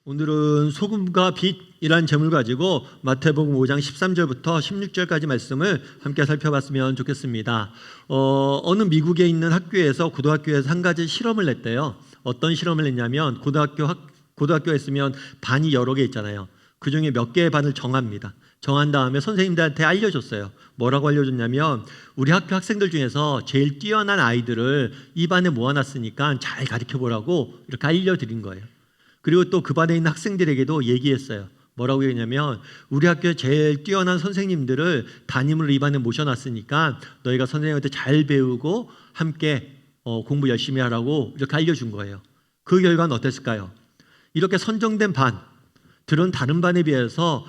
오늘은 소금과 빛이란 제목을 가지고 마태복음 5장 13절부터 16절까지 말씀을 함께 살펴봤으면 좋겠습니다. 어느 미국에 있는 학교에서 고등학교에서 한 가지 실험을 냈대요. 어떤 실험을 냈냐면 고등학교에 있으면 반이 여러 개 있잖아요. 그중에 몇 개의 반을 정합니다. 정한 다음에 선생님들한테 알려줬어요. 뭐라고 알려줬냐면 우리 학교 학생들 중에서 제일 뛰어난 아이들을 이 반에 모아놨으니까 잘 가르쳐보라고 이렇게 알려드린 거예요. 그리고 또 그 반에 있는 학생들에게도 얘기했어요. 뭐라고 했냐면 우리 학교에 제일 뛰어난 선생님들을 담임으로 이 반에 모셔놨으니까 너희가 선생님한테 잘 배우고 함께 공부 열심히 하라고 이렇게 알려준 거예요. 그 결과는 어땠을까요? 이렇게 선정된 반들은 다른 반에 비해서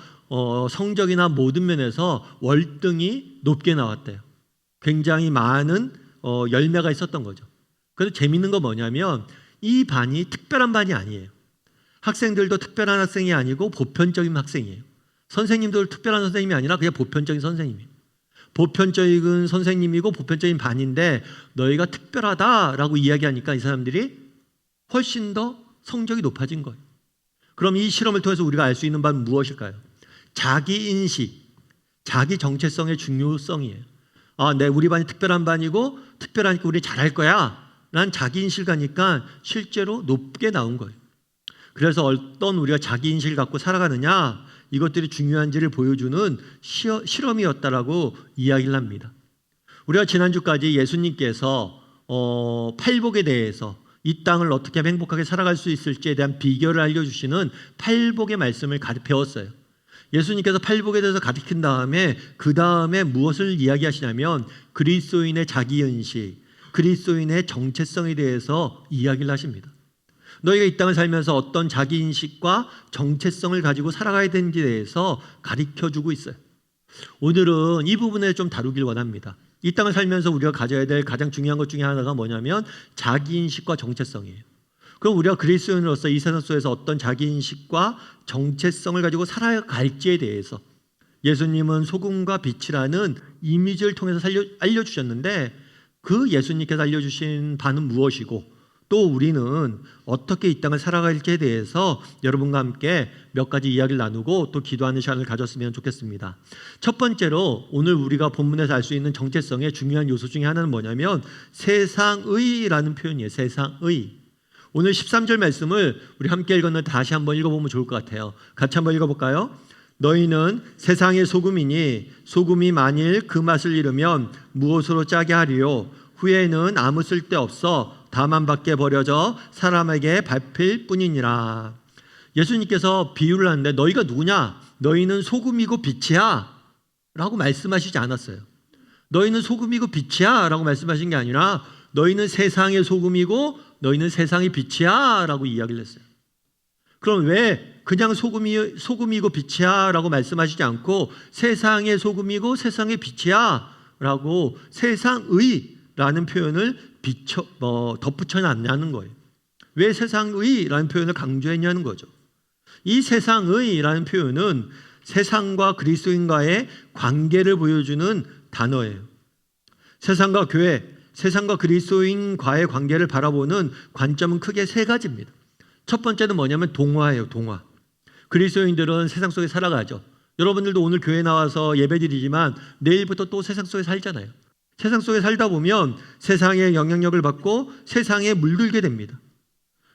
성적이나 모든 면에서 월등히 높게 나왔대요. 굉장히 많은 열매가 있었던 거죠. 그래서 재밌는 건 뭐냐면 이 반이 특별한 반이 아니에요. 학생들도 특별한 학생이 아니고 보편적인 학생이에요. 선생님도 특별한 선생님이 아니라 그냥 보편적인 선생님이에요. 보편적인 선생님이고 보편적인 반인데 너희가 특별하다라고 이야기하니까 이 사람들이 훨씬 더 성적이 높아진 거예요. 그럼 이 실험을 통해서 우리가 알 수 있는 바는 무엇일까요? 자기인식, 자기 정체성의 중요성이에요. 우리 반이 특별한 반이고 특별하니까 우리 잘할 거야 라는 자기인식을 가니까 실제로 높게 나온 거예요. 그래서 어떤 우리가 자기인식을 갖고 살아가느냐 이것들이 중요한지를 보여주는 실험이었다라고 이야기를 합니다. 우리가 지난주까지 예수님께서 팔복에 대해서 이 땅을 어떻게 하면 행복하게 살아갈 수 있을지에 대한 비결을 알려주시는 팔복의 말씀을 배웠어요. 예수님께서 팔복에 대해서 가르친 다음에 그 다음에 무엇을 이야기하시냐면 그리스도인의 자기인식, 그리스도인의 정체성에 대해서 이야기를 하십니다. 너희가 이 땅을 살면서 어떤 자기인식과 정체성을 가지고 살아가야 되는지에 대해서 가르쳐주고 있어요. 오늘은 이 부분을 좀 다루길 원합니다. 이 땅을 살면서 우리가 가져야 될 가장 중요한 것 중에 하나가 뭐냐면 자기인식과 정체성이에요. 그럼 우리가 그리스도인으로서 이 세상 속에서 어떤 자기인식과 정체성을 가지고 살아갈지에 대해서 예수님은 소금과 빛이라는 이미지를 통해서 알려주셨는데 그 예수님께서 알려주신 바는 무엇이고 또 우리는 어떻게 이 땅을 살아갈지에 대해서 여러분과 함께 몇 가지 이야기를 나누고 또 기도하는 시간을 가졌으면 좋겠습니다. 첫 번째로 오늘 우리가 본문에서 알 수 있는 정체성의 중요한 요소 중에 하나는 뭐냐면 세상의라는 표현이에요. 세상의. 오늘 13절 말씀을 우리 함께 읽었는데 다시 한번 읽어보면 좋을 것 같아요. 같이 한번 읽어볼까요? 너희는 세상의 소금이니 소금이 만일 그 맛을 잃으면 무엇으로 짜게 하리요? 후에는 아무 쓸데없어 다만 밖에 버려져 사람에게 밟힐 뿐이니라. 예수님께서 비유를 하는데 너희가 누구냐? 너희는 소금이고 빛이야 라고 말씀하시지 않았어요. 너희는 소금이고 빛이야 라고 말씀하신 게 아니라 너희는 세상의 소금이고 너희는 세상의 빛이야 라고 이야기를 했어요. 그럼 왜 그냥 소금이고 빛이야 라고 말씀하시지 않고 세상의 소금이고 세상의 빛이야 라고 세상의 라는 표현을 덧붙여놨냐는 거예요. 왜 세상의 라는 표현을 강조했냐는 거죠. 이 세상의 라는 표현은 세상과 그리스도인과의 관계를 보여주는 단어예요. 세상과 교회, 세상과 그리스도인과의 관계를 바라보는 관점은 크게 세 가지입니다. 첫 번째는 뭐냐면 동화예요. 동화. 그리스도인들은 세상 속에 살아가죠. 여러분들도 오늘 교회 나와서 예배드리지만 내일부터 또 세상 속에 살잖아요. 세상 속에 살다 보면 세상의 영향력을 받고 세상에 물들게 됩니다.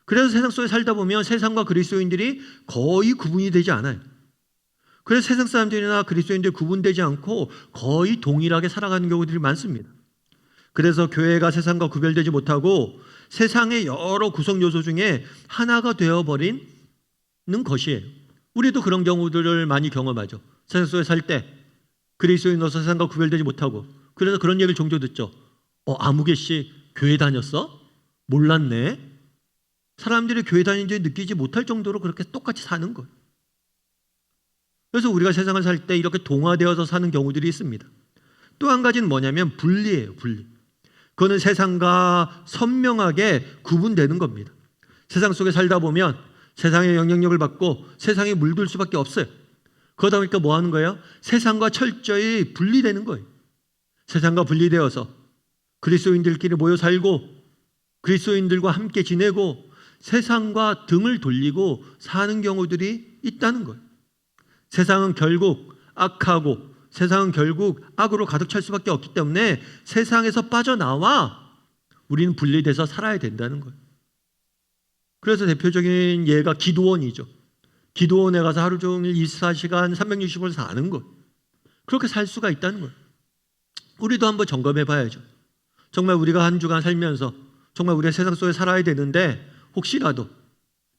그래서 세상 속에 살다 보면 세상과 그리스도인들이 거의 구분이 되지 않아요. 그래서 세상 사람들이나 그리스도인들이 구분되지 않고 거의 동일하게 살아가는 경우들이 많습니다. 그래서 교회가 세상과 구별되지 못하고 세상의 여러 구성 요소 중에 하나가 되어버리는 것이에요. 우리도 그런 경우들을 많이 경험하죠. 세상 속에 살 때 그리스도인으로서 세상과 구별되지 못하고 그래서 그런 얘기를 종종 듣죠. 아무개 씨 교회 다녔어? 몰랐네. 사람들이 교회 다니는지 느끼지 못할 정도로 그렇게 똑같이 사는 거예요. 그래서 우리가 세상을 살 때 이렇게 동화되어서 사는 경우들이 있습니다. 또 한 가지는 뭐냐면 분리예요. 분리. 그거는 세상과 선명하게 구분되는 겁니다. 세상 속에 살다 보면 세상의 영향력을 받고 세상에 물들 수밖에 없어요. 그러다 보니까 뭐 하는 거예요? 세상과 철저히 분리되는 거예요. 세상과 분리되어서 그리스도인들끼리 모여 살고 그리스도인들과 함께 지내고 세상과 등을 돌리고 사는 경우들이 있다는 거예요. 세상은 결국 악하고 세상은 결국 악으로 가득 찰 수밖에 없기 때문에 세상에서 빠져나와 우리는 분리돼서 살아야 된다는 거예요. 그래서 대표적인 예가 기도원이죠. 기도원에 가서 하루 종일 24시간 365일 사는 것. 그렇게 살 수가 있다는 거예요. 우리도 한번 점검해 봐야죠. 정말 우리가 한 주간 살면서 정말 우리가 세상 속에 살아야 되는데 혹시라도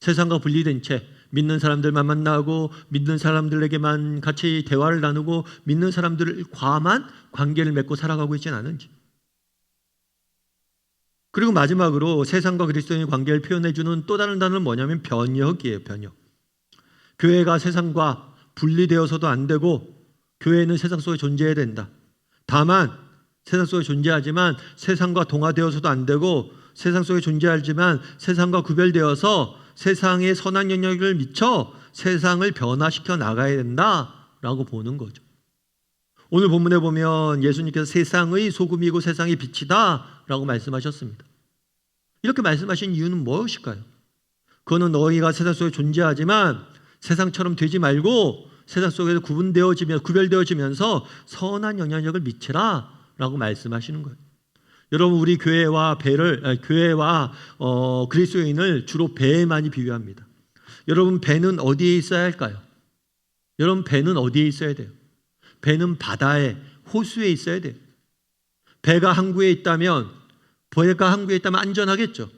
세상과 분리된 채 믿는 사람들만 만나고 믿는 사람들에게만 같이 대화를 나누고 믿는 사람들과만 관계를 맺고 살아가고 있지는 않은지. 그리고 마지막으로 세상과 그리스도인의 관계를 표현해주는 또 다른 단어는 뭐냐면 변혁이에요. 변혁. 교회가 세상과 분리되어서도 안 되고 교회는 세상 속에 존재해야 된다. 다만 세상 속에 존재하지만 세상과 동화되어서도 안 되고 세상 속에 존재하지만 세상과 구별되어서 세상의 선한 영향을 미쳐 세상을 변화시켜 나가야 된다라고 보는 거죠. 오늘 본문에 보면 예수님께서 세상의 소금이고 세상의 빛이다 라고 말씀하셨습니다. 이렇게 말씀하신 이유는 무엇일까요? 그거는 너희가 세상 속에 존재하지만 세상처럼 되지 말고 세상 속에서 구별되어지면서 선한 영향력을 미치라 라고 말씀하시는 거예요. 여러분, 우리 교회와 그리스도인을 주로 배에 많이 비유합니다. 여러분, 배는 어디에 있어야 할까요? 여러분, 배는 어디에 있어야 돼요? 배는 바다에, 호수에 있어야 돼요. 배가 항구에 있다면 안전하겠죠.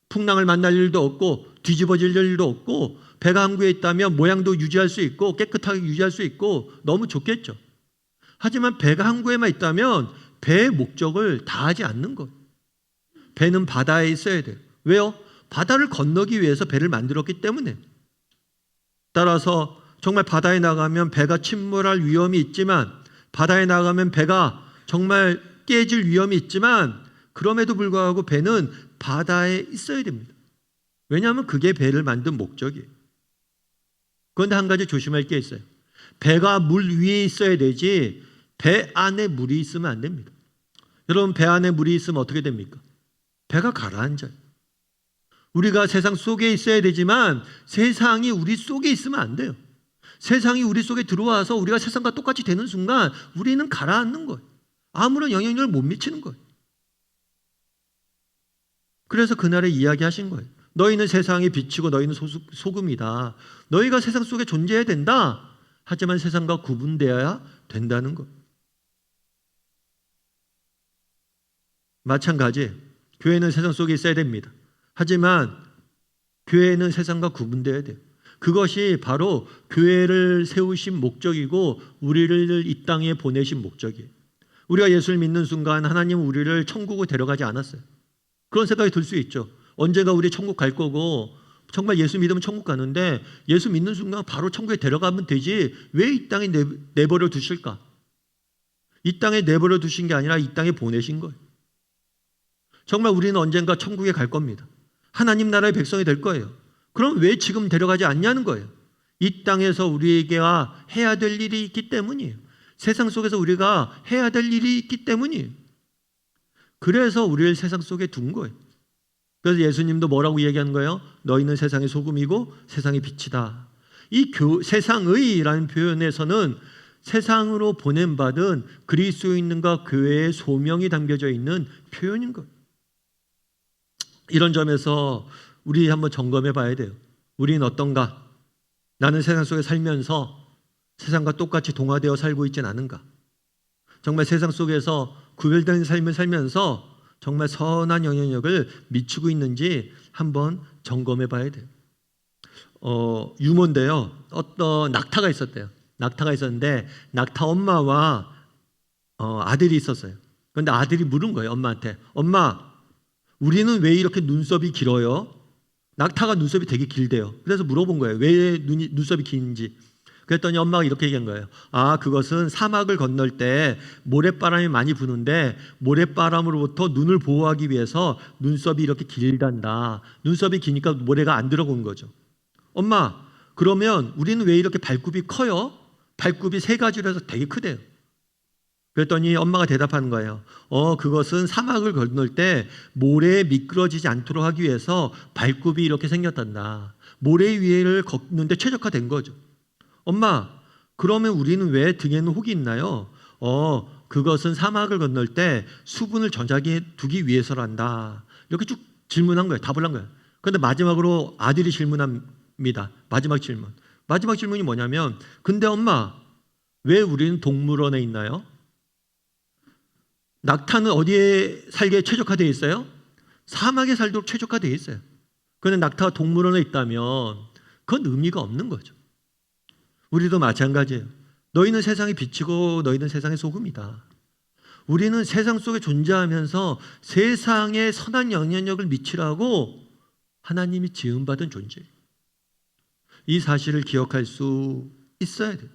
풍랑을 만날 일도 없고 뒤집어질 일도 없고 배가 항구에 있다면 모양도 유지할 수 있고 깨끗하게 유지할 수 있고 너무 좋겠죠. 하지만 배가 항구에만 있다면 배의 목적을 다하지 않는 거예요. 배는 바다에 있어야 돼요. 왜요? 바다를 건너기 위해서 배를 만들었기 때문에. 따라서 정말 바다에 나가면 배가 침몰할 위험이 있지만 바다에 나가면 배가 정말 깨질 위험이 있지만 그럼에도 불구하고 배는 바다에 있어야 됩니다. 왜냐하면 그게 배를 만든 목적이에요. 그런데 한 가지 조심할 게 있어요. 배가 물 위에 있어야 되지 배 안에 물이 있으면 안 됩니다. 여러분, 배 안에 물이 있으면 어떻게 됩니까? 배가 가라앉아요. 우리가 세상 속에 있어야 되지만 세상이 우리 속에 있으면 안 돼요. 세상이 우리 속에 들어와서 우리가 세상과 똑같이 되는 순간 우리는 가라앉는 거예요. 아무런 영향력을 못 미치는 거예요. 그래서 그날에 이야기하신 거예요. 너희는 세상의 빛이고 너희는 소금이다. 너희가 세상 속에 존재해야 된다. 하지만 세상과 구분되어야 된다는 것. 마찬가지, 교회는 세상 속에 있어야 됩니다. 하지만 교회는 세상과 구분되어야 돼요. 그것이 바로 교회를 세우신 목적이고 우리를 이 땅에 보내신 목적이에요. 우리가 예수를 믿는 순간 하나님은 우리를 천국으로 데려가지 않았어요. 그런 생각이 들 수 있죠. 언젠가 우리 천국 갈 거고 정말 예수 믿으면 천국 가는데 예수 믿는 순간 바로 천국에 데려가면 되지 왜 이 땅에 내버려 두실까? 이 땅에 내버려 두신 게 아니라 이 땅에 보내신 거예요. 정말 우리는 언젠가 천국에 갈 겁니다. 하나님 나라의 백성이 될 거예요. 그럼 왜 지금 데려가지 않냐는 거예요. 이 땅에서 우리에게가 해야 될 일이 있기 때문이에요. 세상 속에서 우리가 해야 될 일이 있기 때문이에요. 그래서 우리를 세상 속에 둔 거예요. 그래서 예수님도 뭐라고 얘기하는 거예요? 너희는 세상의 소금이고 세상의 빛이다. 이 세상의라는 표현에서는 세상으로 보냄받은 그리스도인과 교회의 소명이 담겨져 있는 표현인 거예요. 이런 점에서 우리 한번 점검해 봐야 돼요. 우리는 어떤가? 나는 세상 속에 살면서 세상과 똑같이 동화되어 살고 있지는 않은가? 정말 세상 속에서 구별된 삶을 살면서 정말 선한 영향력을 미치고 있는지 한번 점검해 봐야 돼요. 유머인데요. 어떤 낙타가 있었대요. 낙타가 있었는데 낙타 엄마와 아들이 있었어요. 그런데 아들이 물은 거예요. 엄마한테. 엄마, 우리는 왜 이렇게 눈썹이 길어요? 낙타가 눈썹이 되게 길대요. 그래서 물어본 거예요. 왜 눈썹이 긴지. 그랬더니 엄마가 이렇게 얘기한 거예요. 아, 그것은 사막을 건널 때 모래바람이 많이 부는데 모래바람으로부터 눈을 보호하기 위해서 눈썹이 이렇게 길단다. 눈썹이 기니까 모래가 안 들어온 거죠. 엄마, 그러면 우리는 왜 이렇게 발굽이 커요? 발굽이 3가지로 해서 되게 크대요. 그랬더니 엄마가 대답하는 거예요. 그것은 사막을 건널 때 모래에 미끄러지지 않도록 하기 위해서 발굽이 이렇게 생겼단다. 모래 위를 걷는데 최적화된 거죠. 엄마, 그러면 우리는 왜 등에는 혹이 있나요? 그것은 사막을 건널 때 수분을 저장해 두기 위해서란다. 이렇게 쭉 질문한 거예요. 답을 한 거예요. 그런데 마지막으로 아들이 질문합니다. 마지막 질문. 마지막 질문이 뭐냐면, 근데 엄마, 왜 우리는 동물원에 있나요? 낙타는 어디에 살기에 최적화되어 있어요? 사막에 살도록 최적화되어 있어요. 그런데 낙타가 동물원에 있다면 그건 의미가 없는 거죠. 우리도 마찬가지예요. 너희는 세상의 빛이고 너희는 세상의 소금이다. 우리는 세상 속에 존재하면서 세상에 선한 영향력을 미치라고 하나님이 지음받은 존재예요. 이 사실을 기억할 수 있어야 돼요.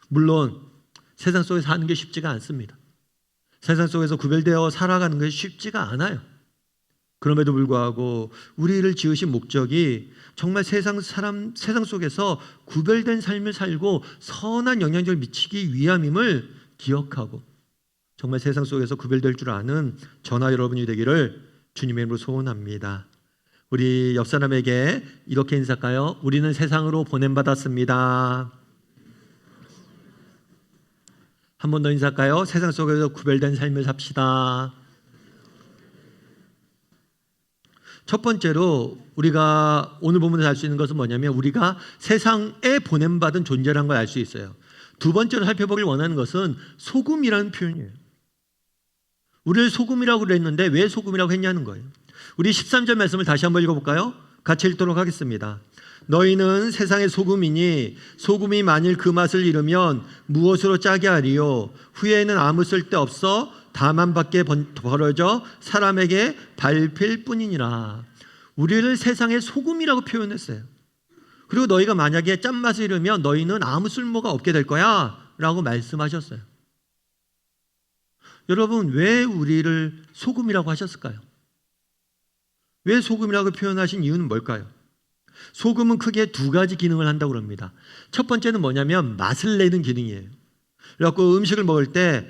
물론 세상 속에 사는 게 쉽지가 않습니다. 세상 속에서 구별되어 살아가는 것이 쉽지가 않아요. 그럼에도 불구하고 우리를 지으신 목적이 정말 세상 속에서 구별된 삶을 살고 선한 영향력을 미치기 위함임을 기억하고 정말 세상 속에서 구별될 줄 아는 저나 여러분이 되기를 주님의 이름으로 소원합니다. 우리 옆 사람에게 이렇게 인사할까요? 우리는 세상으로 보냄받았습니다. 한 번 더 인사할까요? 세상 속에서 구별된 삶을 삽시다. 첫 번째로 우리가 오늘 본문에서 알 수 있는 것은 뭐냐면 우리가 세상에 보냄받은 존재라는 걸 알 수 있어요. 두 번째로 살펴보길 원하는 것은 소금이라는 표현이에요. 우리를 소금이라고 그랬는데 왜 소금이라고 했냐는 거예요. 우리 13절 말씀을 다시 한번 읽어볼까요? 같이 읽도록 하겠습니다. 너희는 세상의 소금이니 소금이 만일 그 맛을 잃으면 무엇으로 짜게 하리요? 후에는 아무 쓸데없어 다만 밖에 벌어져 사람에게 밟힐 뿐이니라. 우리를 세상의 소금이라고 표현했어요. 그리고 너희가 만약에 짠맛을 잃으면 너희는 아무 쓸모가 없게 될 거야 라고 말씀하셨어요. 여러분, 왜 우리를 소금이라고 하셨을까요? 왜 소금이라고 표현하신 이유는 뭘까요? 소금은 크게 두 가지 기능을 한다고 합니다. 첫 번째는 뭐냐면 맛을 내는 기능이에요. 그래갖고 음식을 먹을 때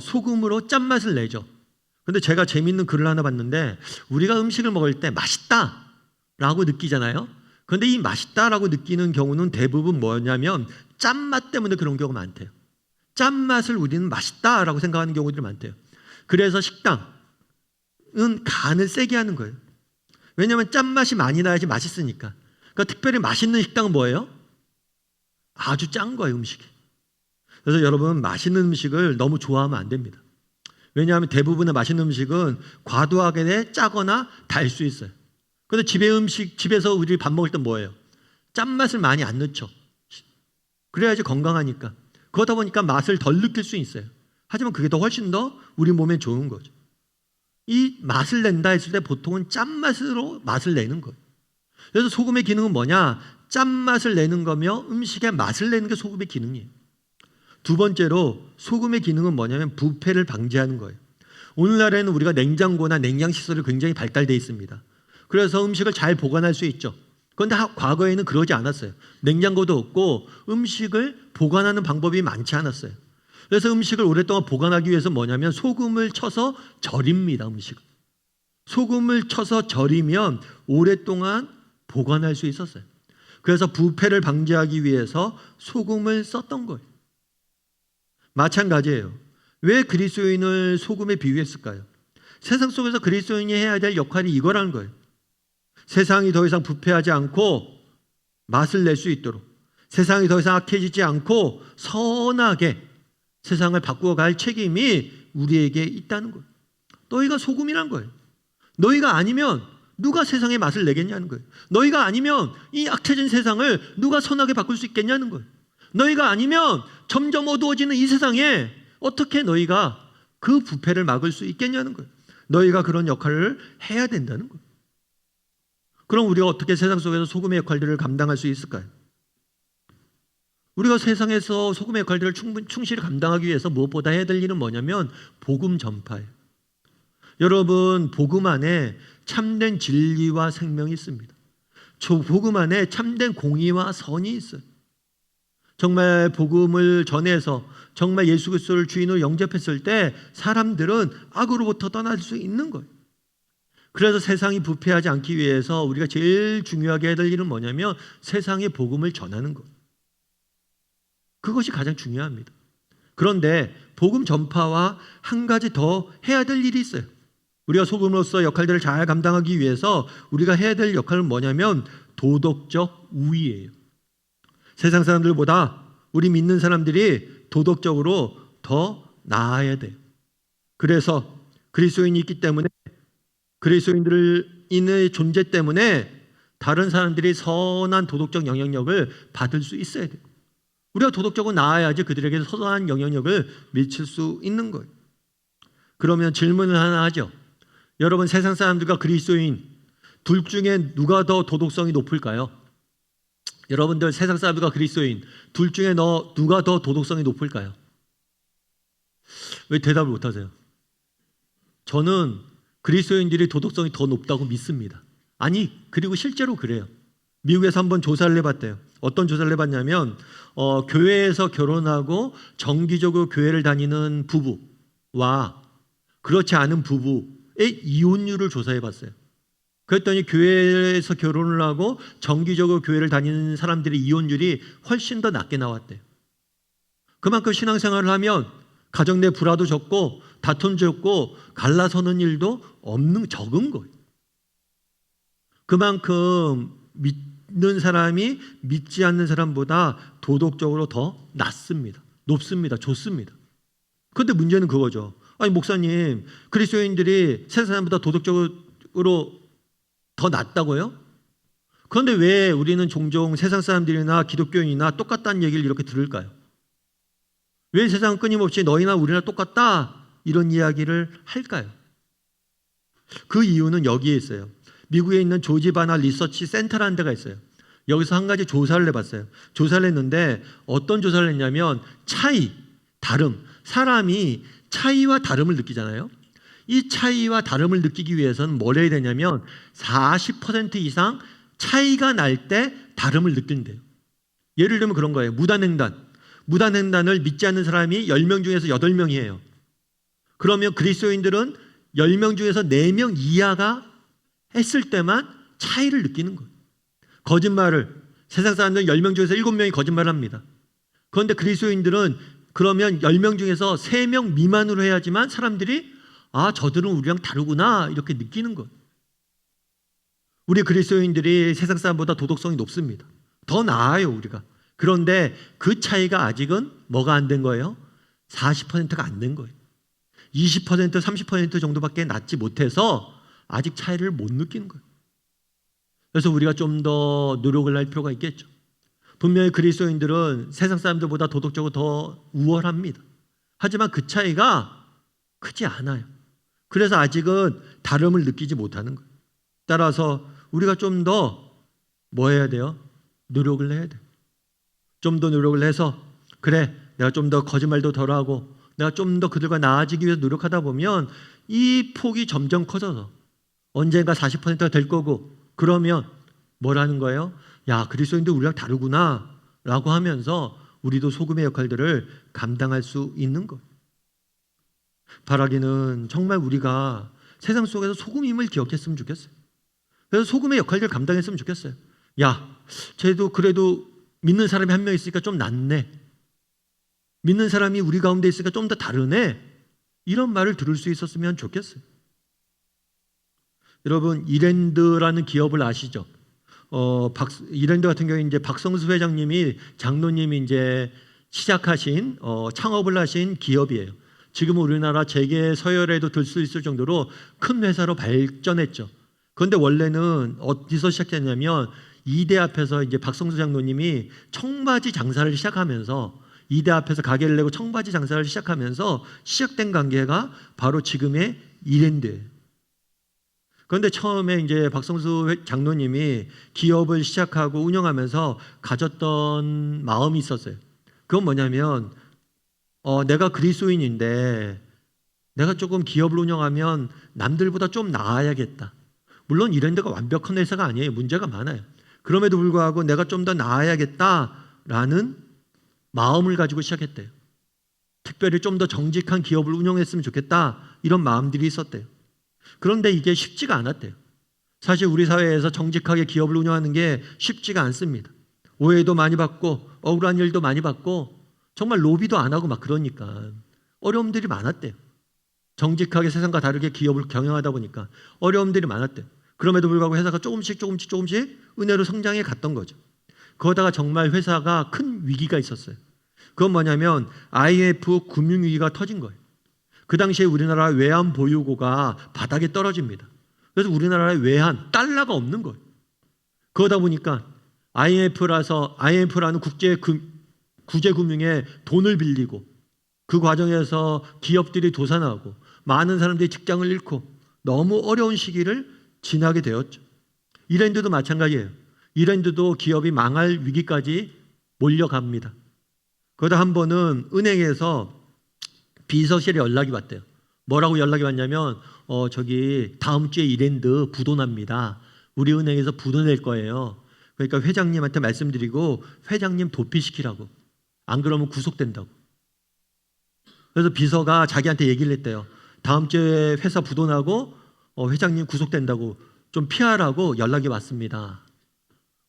소금으로 짠맛을 내죠. 그런데 제가 재밌는 글을 하나 봤는데 우리가 음식을 먹을 때 맛있다라고 느끼잖아요. 그런데 이 맛있다라고 느끼는 경우는 대부분 뭐냐면 짠맛 때문에 그런 경우가 많대요. 짠맛을 우리는 맛있다라고 생각하는 경우들이 많대요. 그래서 식당은 간을 세게 하는 거예요. 왜냐하면 짠맛이 많이 나야지 맛있으니까. 그러니까 특별히 맛있는 식당은 뭐예요? 아주 짠 거예요, 음식이. 그래서 여러분, 맛있는 음식을 너무 좋아하면 안 됩니다. 왜냐하면 대부분의 맛있는 음식은 과도하게 짜거나 달 수 있어요. 그런데 집에서 우리 밥 먹을 때 뭐예요? 짠맛을 많이 안 넣죠. 그래야지 건강하니까. 그러다 보니까 맛을 덜 느낄 수 있어요. 하지만 그게 더 훨씬 더 우리 몸에 좋은 거죠. 이 맛을 낸다 했을 때 보통은 짠맛으로 맛을 내는 거예요. 그래서 소금의 기능은 뭐냐? 짠맛을 내는 거며 음식의 맛을 내는 게 소금의 기능이에요. 두 번째로 소금의 기능은 뭐냐면 부패를 방지하는 거예요. 오늘날에는 우리가 냉장고나 냉장시설이 굉장히 발달되어 있습니다. 그래서 음식을 잘 보관할 수 있죠. 그런데 과거에는 그러지 않았어요. 냉장고도 없고 음식을 보관하는 방법이 많지 않았어요. 그래서 음식을 오랫동안 보관하기 위해서 뭐냐면 소금을 쳐서 절입니다. 음식을. 소금을 쳐서 절이면 오랫동안 보관할 수 있었어요. 그래서 부패를 방지하기 위해서 소금을 썼던 거예요. 마찬가지예요. 왜 그리스도인을 소금에 비유했을까요? 세상 속에서 그리스도인이 해야 될 역할이 이거라는 거예요. 세상이 더 이상 부패하지 않고 맛을 낼 수 있도록, 세상이 더 이상 악해지지 않고 선하게 세상을 바꾸어 갈 책임이 우리에게 있다는 거예요. 너희가 소금이란 거예요. 너희가 아니면 누가 세상의 맛을 내겠냐는 거예요. 너희가 아니면 이 악해진 세상을 누가 선하게 바꿀 수 있겠냐는 거예요. 너희가 아니면 점점 어두워지는 이 세상에 어떻게 너희가 그 부패를 막을 수 있겠냐는 거예요. 너희가 그런 역할을 해야 된다는 거예요. 그럼 우리가 어떻게 세상 속에서 소금의 역할들을 감당할 수 있을까요? 우리가 세상에서 소금의 역할들을 충실히 감당하기 위해서 무엇보다 해야 될 일은 뭐냐면 복음 전파예요. 여러분, 복음 안에 참된 진리와 생명이 있습니다. 복음 안에 참된 공의와 선이 있어요. 정말 복음을 전해서 정말 예수 그리스도를 주인으로 영접했을 때 사람들은 악으로부터 떠날 수 있는 거예요. 그래서 세상이 부패하지 않기 위해서 우리가 제일 중요하게 해야 될 일은 뭐냐면 세상에 복음을 전하는 것. 그것이 가장 중요합니다. 그런데 복음 전파와 한 가지 더 해야 될 일이 있어요. 우리가 소금으로서 역할들을 잘 감당하기 위해서 우리가 해야 될 역할은 뭐냐면 도덕적 우위예요. 세상 사람들보다 우리 믿는 사람들이 도덕적으로 더 나아야 돼요. 그래서 그리스도인이 있기 때문에 그리스도인들의 존재 때문에 다른 사람들이 선한 도덕적 영향력을 받을 수 있어야 돼요. 우리가 도덕적으로 나아야지 그들에게 선한 영향력을 미칠 수 있는 거예요. 그러면 질문을 하나 하죠. 여러분, 세상 사람들과 그리스도인 둘 중에 누가 더 도덕성이 높을까요? 여러분들, 세상 사람들과 그리스도인 둘 중에 누가 더 도덕성이 높을까요? 왜 대답을 못하세요? 저는 그리스도인들이 도덕성이 더 높다고 믿습니다. 아니, 그리고 실제로 그래요. 미국에서 한번 조사를 해봤대요. 어떤 조사를 해봤냐면 교회에서 결혼하고 정기적으로 교회를 다니는 부부와 그렇지 않은 부부의 이혼율을 조사해봤어요. 그랬더니 교회에서 결혼을 하고 정기적으로 교회를 다니는 사람들의 이혼율이 훨씬 더 낮게 나왔대요. 그만큼 신앙생활을 하면 가정 내 불화도 적고 다툼 적고 갈라서는 일도 적은 거예요. 그만큼 믿는 사람이 믿지 않는 사람보다 도덕적으로 더 낮습니다. 높습니다. 좋습니다. 그런데 문제는 그거죠. 아니, 목사님, 그리스도인들이 세상 사람보다 도덕적으로 더 낫다고요? 그런데 왜 우리는 종종 세상 사람들이나 기독교인이나 똑같다는 얘기를 이렇게 들을까요? 왜 세상은 끊임없이 너희나 우리나 똑같다 이런 이야기를 할까요? 그 이유는 여기에 있어요. 미국에 있는 조지 바나 리서치 센터라는 데가 있어요. 여기서 한 가지 조사를 해봤어요. 조사를 했는데 어떤 조사를 했냐면 다름, 사람이 차이와 다름을 느끼잖아요. 이 차이와 다름을 느끼기 위해서는 뭘 해야 되냐면 40% 이상 차이가 날 때 다름을 느낀대요. 예를 들면 그런 거예요. 무단횡단을 믿지 않는 사람이 10명 중에서 8명이에요. 그러면 그리스도인들은 10명 중에서 4명 이하가 했을 때만 차이를 느끼는 거예요. 거짓말을 세상 사람들은 10명 중에서 7명이 거짓말을 합니다. 그런데 그리스도인들은 그러면 10명 중에서 3명 미만으로 해야지만 사람들이 저들은 우리랑 다르구나 이렇게 느끼는 거예요. 우리 그리스도인들이 세상 사람보다 도덕성이 높습니다. 더 나아요, 우리가. 그런데 그 차이가 아직은 뭐가 안 된 거예요? 40%가 안 된 거예요. 20%, 30% 정도밖에 낮지 못해서 아직 차이를 못 느끼는 거예요. 그래서 우리가 좀 더 노력을 할 필요가 있겠죠. 분명히 그리스도인들은 세상 사람들보다 도덕적으로 더 우월합니다. 하지만 그 차이가 크지 않아요. 그래서 아직은 다름을 느끼지 못하는 거예요. 따라서 우리가 좀 더 뭐 해야 돼요? 노력을 해야 돼요. 좀 더 노력을 해서 그래, 내가 좀 더 거짓말도 덜하고 내가 좀 더 그들과 나아지기 위해서 노력하다 보면 이 폭이 점점 커져서 언젠가 40%가 될 거고 그러면 뭐라는 거예요? 야, 그리스도인들 우리랑 다르구나 라고 하면서 우리도 소금의 역할들을 감당할 수 있는 거예요. 바라기는 정말 우리가 세상 속에서 소금임을 기억했으면 좋겠어요. 그래서 소금의 역할들을 감당했으면 좋겠어요. 야, 쟤도 그래도 믿는 사람이 한 명 있으니까 좀 낫네. 믿는 사람이 우리 가운데 있으니까 좀 더 다르네. 이런 말을 들을 수 있었으면 좋겠어요. 여러분, 이랜드라는 기업을 아시죠? 이랜드 같은 경우에 이제 박성수 회장님이 장로님이 이제 시작하신 창업을 하신 기업이에요. 지금 우리나라 재계 서열에도 들 수 있을 정도로 큰 회사로 발전했죠. 그런데 원래는 어디서 시작했냐면 이대 앞에서 이제 박성수 장로님이 청바지 장사를 시작하면서 이대 앞에서 가게를 내고 청바지 장사를 시작하면서 시작된 관계가 바로 지금의 이랜드예요. 그런데 처음에 이제 박성수 장로님이 기업을 시작하고 운영하면서 가졌던 마음이 있었어요. 그건 뭐냐면 내가 그리스도인인데 내가 조금 기업을 운영하면 남들보다 좀 나아야겠다. 물론 이랜드가 완벽한 회사가 아니에요. 문제가 많아요. 그럼에도 불구하고 내가 좀 더 나아야겠다라는 마음을 가지고 시작했대요. 특별히 좀 더 정직한 기업을 운영했으면 좋겠다, 이런 마음들이 있었대요. 그런데 이게 쉽지가 않았대요. 사실 우리 사회에서 정직하게 기업을 운영하는 게 쉽지가 않습니다. 오해도 많이 받고 억울한 일도 많이 받고 정말 로비도 안 하고 막 그러니까 어려움들이 많았대요. 정직하게 세상과 다르게 기업을 경영하다 보니까 어려움들이 많았대요. 그럼에도 불구하고 회사가 조금씩 은혜로 성장해 갔던 거죠. 그러다가 정말 회사가 큰 위기가 있었어요. 그건 뭐냐면 IMF 금융위기가 터진 거예요. 그 당시에 우리나라 외환 보유고가 바닥에 떨어집니다. 그래서 우리나라에 외환, 달러가 없는 거예요. 그러다 보니까 IMF라는 구제금융에 돈을 빌리고 그 과정에서 기업들이 도산하고 많은 사람들이 직장을 잃고 너무 어려운 시기를 지나게 되었죠. 이랜드도 마찬가지예요. 이랜드도 기업이 망할 위기까지 몰려갑니다. 그러다 한 번은 은행에서 비서실에 연락이 왔대요. 뭐라고 연락이 왔냐면 저기 다음 주에 이랜드 부도납니다. 우리 은행에서 부도 낼 거예요. 그러니까 회장님한테 말씀드리고 회장님 도피시키라고. 안 그러면 구속된다고. 그래서 비서가 자기한테 얘기를 했대요. 다음 주에 회사 부도나고 회장님 구속된다고 좀 피하라고 연락이 왔습니다.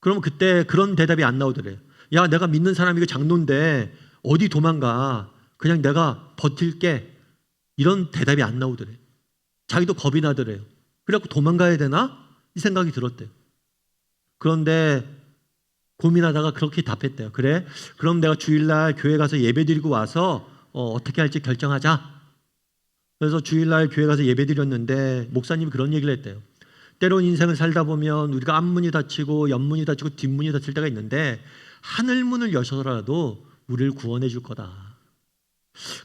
그러면 그때 그런 대답이 안 나오더래요. 야, 내가 믿는 사람이고 장로인데 어디 도망가. 그냥 내가 버틸게. 이런 대답이 안 나오더래요. 자기도 겁이 나더래요. 그래갖고 도망가야 되나? 이 생각이 들었대요. 그런데 고민하다가 그렇게 답했대요. 그래, 그럼 내가 주일날 교회 가서 예배 드리고 와서 어떻게 할지 결정하자. 그래서 주일날 교회 가서 예배 드렸는데 목사님이 그런 얘기를 했대요. 때론 인생을 살다 보면 우리가 앞문이 닫히고 옆문이 닫히고 뒷문이 닫힐 때가 있는데 하늘문을 여셔라도 우리를 구원해 줄 거다.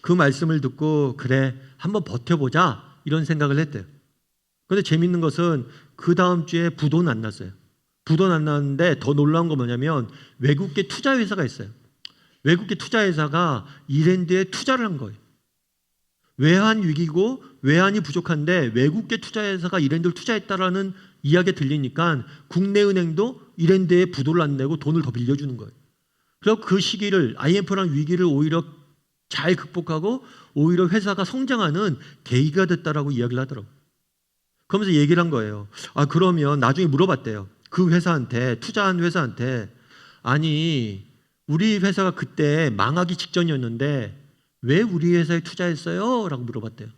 그 말씀을 듣고 그래, 한번 버텨보자, 이런 생각을 했대요. 그런데 재밌는 것은 그 다음 주에 부도는 안 났어요. 부도는 안 났는데 더 놀라운 건 뭐냐면 외국계 투자회사가 있어요. 외국계 투자회사가 이랜드에 투자를 한 거예요. 외환 위기고 외환이 부족한데 외국계 투자회사가 이랜드를 투자했다라는 이야기가 들리니까 국내 은행도 이랜드에 부도를 안 내고 돈을 더 빌려주는 거예요. 그래서 그 시기를, IMF라는 위기를 오히려 잘 극복하고 오히려 회사가 성장하는 계기가 됐다라고 이야기를 하더라고요. 그러면서 얘기를 한 거예요. 그러면 나중에 물어봤대요. 그 회사한테, 투자한 회사한테, 아니 우리 회사가 그때 망하기 직전이었는데 왜 우리 회사에 투자했어요? 라고 물어봤대요.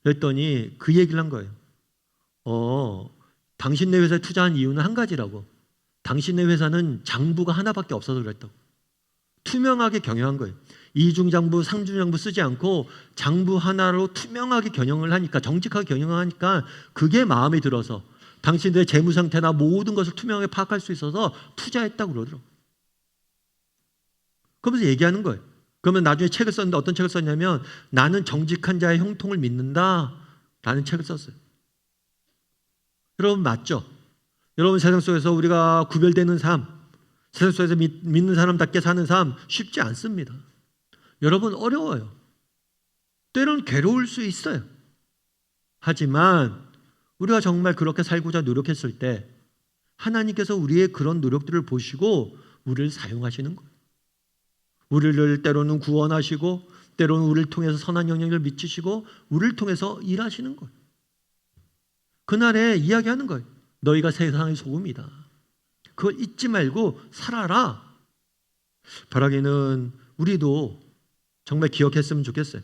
그랬더니 그 얘기를 한 거예요. 당신네 회사에 투자한 이유는 한 가지라고. 당신네 회사는 장부가 하나밖에 없어서 그랬다고. 투명하게 경영한 거예요. 이중장부, 상중장부 쓰지 않고 장부 하나로 투명하게 경영을 하니까, 정직하게 경영을 하니까 그게 마음에 들어서 당신들의 재무 상태나 모든 것을 투명하게 파악할 수 있어서 투자했다고 그러더라고요. 그러면서 얘기하는 거예요. 그러면 나중에 책을 썼는데 어떤 책을 썼냐면 나는 정직한 자의 형통을 믿는다 라는 책을 썼어요. 여러분 맞죠? 여러분 세상 속에서 우리가 구별되는 삶, 세상 속에서 믿는 사람답게 사는 삶 쉽지 않습니다. 여러분 어려워요. 때로는 괴로울 수 있어요. 하지만 우리가 정말 그렇게 살고자 노력했을 때 하나님께서 우리의 그런 노력들을 보시고 우리를 사용하시는 거예요. 우리를 때로는 구원하시고 때로는 우리를 통해서 선한 영향을 미치시고 우리를 통해서 일하시는 거예요. 그날에 이야기하는 거예요. 너희가 세상의 소금이다. 그걸 잊지 말고 살아라. 바라기는 우리도 정말 기억했으면 좋겠어요.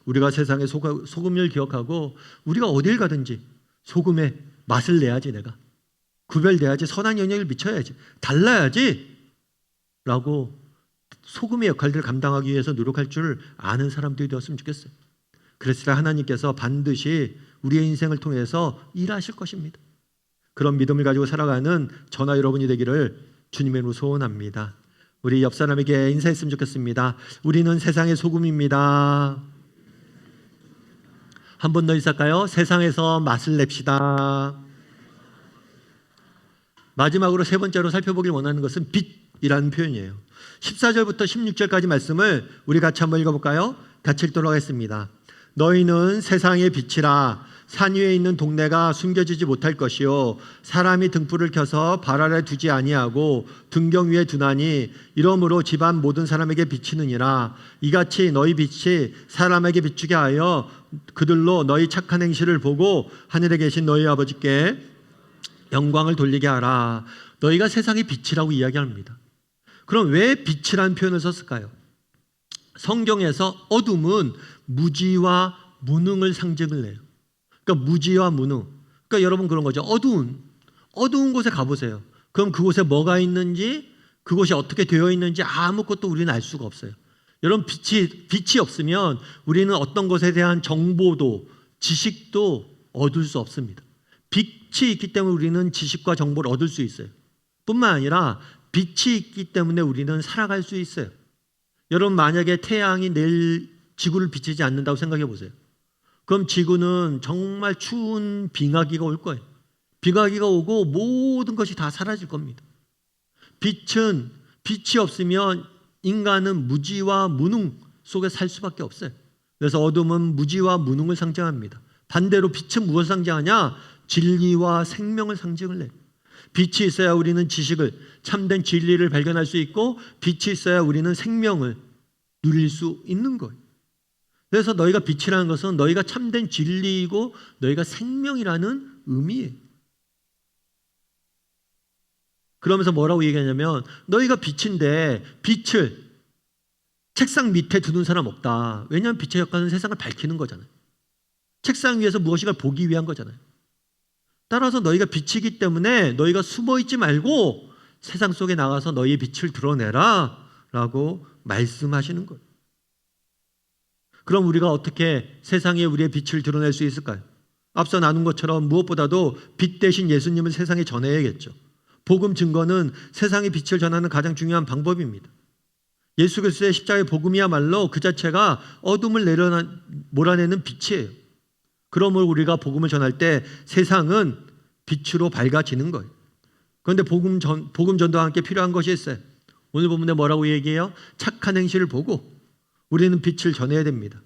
우리가 세상의 소금을 기억하고 우리가 어딜 가든지 소금의 맛을 내야지, 내가 구별돼야지, 선한 영향을 미쳐야지, 달라야지 라고 소금의 역할들을 감당하기 위해서 노력할 줄 아는 사람들이 되었으면 좋겠어요. 그랬을 때 하나님께서 반드시 우리의 인생을 통해서 일하실 것입니다. 그런 믿음을 가지고 살아가는 저나 여러분이 되기를 주님의 이름으로 소원합니다. 우리 옆 사람에게 인사했으면 좋겠습니다. 우리는 세상의 소금입니다. 한 번 더 인사할까요? 세상에서 맛을 냅시다. 마지막으로 세 번째로 살펴보길 원하는 것은 빛이라는 표현이에요. 14절부터 16절까지 말씀을 우리 같이 한번 읽어볼까요? 같이 읽도록 하겠습니다. 너희는 세상의 빛이라. 산 위에 있는 동네가 숨겨지지 못할 것이요 사람이 등불을 켜서 발 아래 두지 아니하고 등경 위에 두나니 이러므로 집안 모든 사람에게 비치느니라. 이같이 너희 빛이 사람에게 비추게 하여 그들로 너희 착한 행실을 보고 하늘에 계신 너희 아버지께 영광을 돌리게 하라. 너희가 세상의 빛이라고 이야기합니다. 그럼 왜 빛이라는 표현을 썼을까요? 성경에서 어둠은 무지와 무능을 상징을 해요. 그러니까 무지와 무능. 그러니까 여러분 그런 거죠. 어두운 곳에 가보세요. 그럼 그곳에 뭐가 있는지, 그곳이 어떻게 되어 있는지 아무것도 우리는 알 수가 없어요. 여러분 빛이 없으면 우리는 어떤 것에 대한 정보도 지식도 얻을 수 없습니다. 빛이 있기 때문에 우리는 지식과 정보를 얻을 수 있어요. 뿐만 아니라 빛이 있기 때문에 우리는 살아갈 수 있어요. 여러분 만약에 태양이 내일 지구를 비치지 않는다고 생각해 보세요. 그럼 지구는 정말 추운 빙하기가 올 거예요. 빙하기가 오고 모든 것이 다 사라질 겁니다. 빛이 없으면 인간은 무지와 무능 속에 살 수밖에 없어요. 그래서 어둠은 무지와 무능을 상징합니다. 반대로 빛은 무엇을 상징하냐? 진리와 생명을 상징을 해요. 빛이 있어야 우리는 지식을, 참된 진리를 발견할 수 있고 빛이 있어야 우리는 생명을 누릴 수 있는 거예요. 그래서 너희가 빛이라는 것은 너희가 참된 진리이고 너희가 생명이라는 의미예요. 그러면서 뭐라고 얘기하냐면 너희가 빛인데 빛을 책상 밑에 두는 사람 없다. 왜냐하면 빛의 역할은 세상을 밝히는 거잖아요. 책상 위에서 무엇인가 보기 위한 거잖아요. 따라서 너희가 빛이기 때문에 너희가 숨어있지 말고 세상 속에 나가서 너희의 빛을 드러내라 라고 말씀하시는 거예요. 그럼 우리가 어떻게 세상에 우리의 빛을 드러낼 수 있을까요? 앞서 나눈 것처럼 무엇보다도 빛 대신 예수님을 세상에 전해야겠죠. 복음 증거는 세상의 빛을 전하는 가장 중요한 방법입니다. 예수 그리스도의 십자가의 복음이야말로 그 자체가 어둠을 몰아내는 빛이에요. 그러므로 우리가 복음을 전할 때 세상은 빛으로 밝아지는 거예요. 그런데 복음 전도와 함께 필요한 것이 있어요. 오늘 본문에 뭐라고 얘기해요? 착한 행실을 보고 우리는 빛을 전해야 됩니다.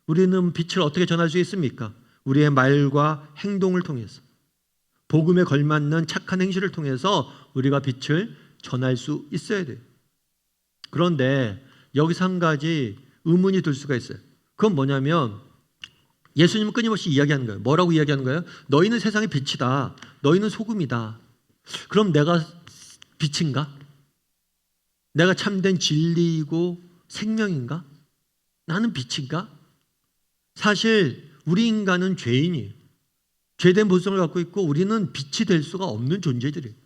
우리는 빛을 어떻게 전할 수 있습니까? 우리의 말과 행동을 통해서, 복음에 걸맞는 착한 행실을 통해서 우리가 빛을 전할 수 있어야 돼요. 그런데 여기서 한 가지 의문이 들 수가 있어요. 그건 뭐냐면 예수님은 끊임없이 이야기하는 거예요. 뭐라고 이야기하는 거예요? 너희는 세상의 빛이다. 너희는 소금이다. 그럼 내가 빛인가? 내가 참된 진리이고 생명인가? 나는 빛인가? 사실 우리 인간은 죄인이에요. 죄된 본성을 갖고 있고 우리는 빛이 될 수가 없는 존재들이에요.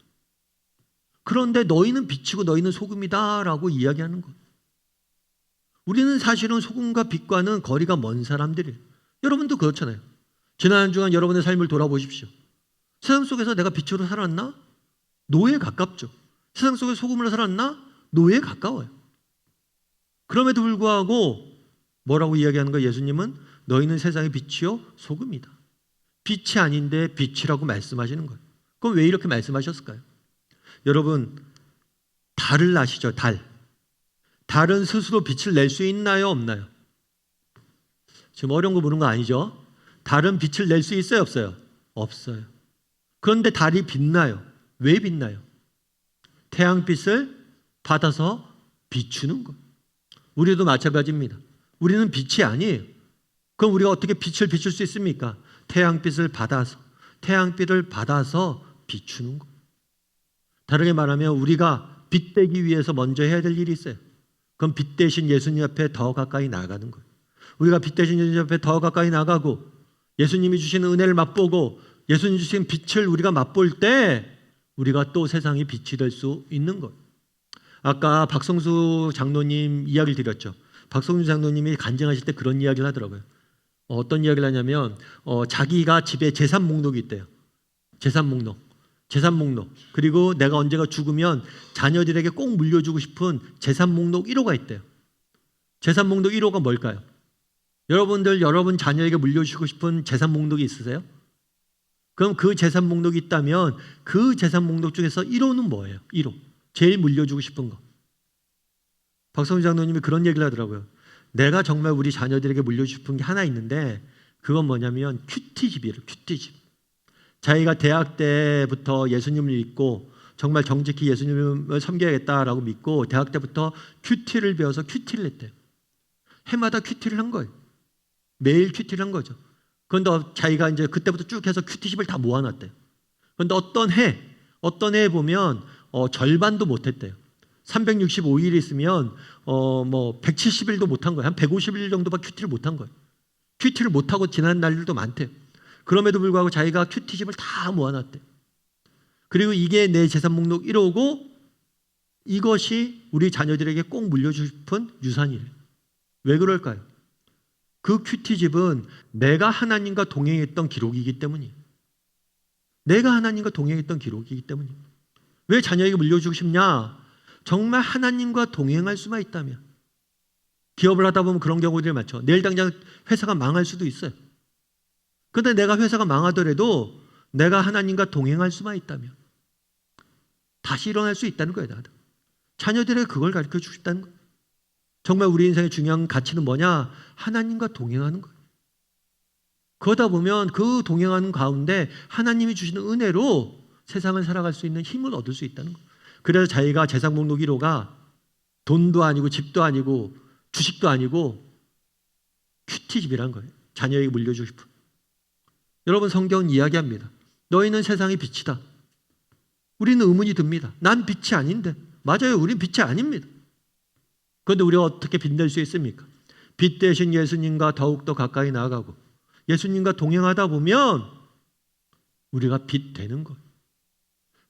그런데 너희는 빛이고 너희는 소금이다 라고 이야기하는 거예요. 우리는 사실은 소금과 빛과는 거리가 먼 사람들이에요. 여러분도 그렇잖아요. 지난 한 주간 여러분의 삶을 돌아보십시오. 세상 속에서 내가 빛으로 살았나? 노예에 가깝죠. 세상 속에 소금으로 살았나? 노예에 가까워요. 그럼에도 불구하고 뭐라고 이야기하는 거예요? 예수님은 너희는 세상의 빛이요 소금이다. 빛이 아닌데 빛이라고 말씀하시는 거예요. 그럼 왜 이렇게 말씀하셨을까요? 여러분 달을 아시죠? 달은 스스로 빛을 낼 수 있나요? 없나요? 지금 어려운 거 물은 거 아니죠? 달은 빛을 낼 수 있어요? 없어요? 없어요. 그런데 달이 빛나요. 왜 빛나요? 태양빛을 받아서 비추는 것. 우리도 마찬가지입니다. 우리는 빛이 아니에요. 그럼 우리가 어떻게 빛을 비출 수 있습니까? 태양빛을 받아서 비추는 것. 다르게 말하면 우리가 빛 되기 위해서 먼저 해야 될 일이 있어요. 그럼 빛 대신 예수님 앞에 더 가까이 나아가는 거예요. 우리가 빛 대신 예수님 앞에 더 가까이 나가고 예수님이 주시는 은혜를 맛보고 예수님 주신 빛을 우리가 맛볼 때 우리가 또 세상의 빛이 될 수 있는 거예요. 아까 박성수 장로님 이야기를 드렸죠. 박성수 장로님이 간증하실 때 그런 이야기를 하더라고요. 어떤 이야기를 하냐면 자기가 집에 재산 목록이 있대요. 재산 목록. 그리고 내가 언제가 죽으면 자녀들에게 꼭 물려주고 싶은 재산 목록 1호가 있대요. 재산 목록 1호가 뭘까요? 여러분 자녀에게 물려주고 싶은 재산 목록이 있으세요? 그럼 그 재산 목록이 있다면 그 재산 목록 중에서 1호는 뭐예요? 1호. 제일 물려주고 싶은 거. 박성주 장로님이 그런 얘기를 하더라고요. 내가 정말 우리 자녀들에게 물려주고 싶은 게 하나 있는데 그건 뭐냐면 큐티집이에요. 큐티집. 자기가 대학 때부터 예수님을 믿고 정말 정직히 예수님을 섬겨야겠다라고 믿고 대학 때부터 큐티를 배워서 큐티를 했대요. 해마다 큐티를 한 거예요. 매일 큐티를 한 거죠. 그런데 자기가 이제 그때부터 쭉 해서 큐티집을 다 모아놨대요. 그런데 어떤 해 보면 절반도 못했대요. 365일이 있으면 뭐 170일도 못한 거예요. 한 150일 정도밖에 큐티를 못한 거예요. 큐티를 못하고 지난 날들도 많대요. 그럼에도 불구하고 자기가 큐티집을 다 모아놨대요. 그리고 이게 내 재산 목록 1호고 이것이 우리 자녀들에게 꼭 물려주고 싶은 유산이래요. 왜 그럴까요? 그 큐티집은 내가 하나님과 동행했던 기록이기 때문이에요. 내가 하나님과 동행했던 기록이기 때문이에요. 왜 자녀에게 물려주고 싶냐? 정말 하나님과 동행할 수만 있다면. 기업을 하다 보면 그런 경우들이 많죠. 내일 당장 회사가 망할 수도 있어요. 그런데 내가 회사가 망하더라도 내가 하나님과 동행할 수만 있다면 다시 일어날 수 있다는 거예요. 나도. 자녀들에게 그걸 가르쳐주고 싶다는 거예요. 정말 우리 인생의 중요한 가치는 뭐냐? 하나님과 동행하는 거예요. 그러다 보면 그 동행하는 가운데 하나님이 주시는 은혜로 세상을 살아갈 수 있는 힘을 얻을 수 있다는 거예요. 그래서 자기가 재산 목록 1호가 돈도 아니고 집도 아니고 주식도 아니고 큐티집이란 거예요. 자녀에게 물려주고 싶은. 여러분, 성경은 이야기합니다. 너희는 세상의 빛이다. 우리는 의문이 듭니다. 난 빛이 아닌데. 맞아요. 우린 빛이 아닙니다. 그런데 우리가 어떻게 빛낼 수 있습니까? 빛 대신 예수님과 더욱더 가까이 나아가고 예수님과 동행하다 보면 우리가 빛 되는 거예요.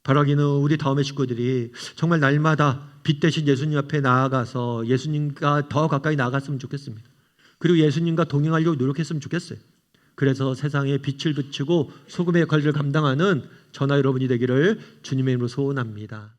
바라기는 우리 다음의 식구들이 정말 날마다 빛 대신 예수님 앞에 나아가서 예수님과 더 가까이 나아갔으면 좋겠습니다. 그리고 예수님과 동행하려고 노력했으면 좋겠어요. 그래서 세상에 빛을 비추고 소금의 역할을 감당하는 저나 여러분이 되기를 주님의 이름으로 소원합니다.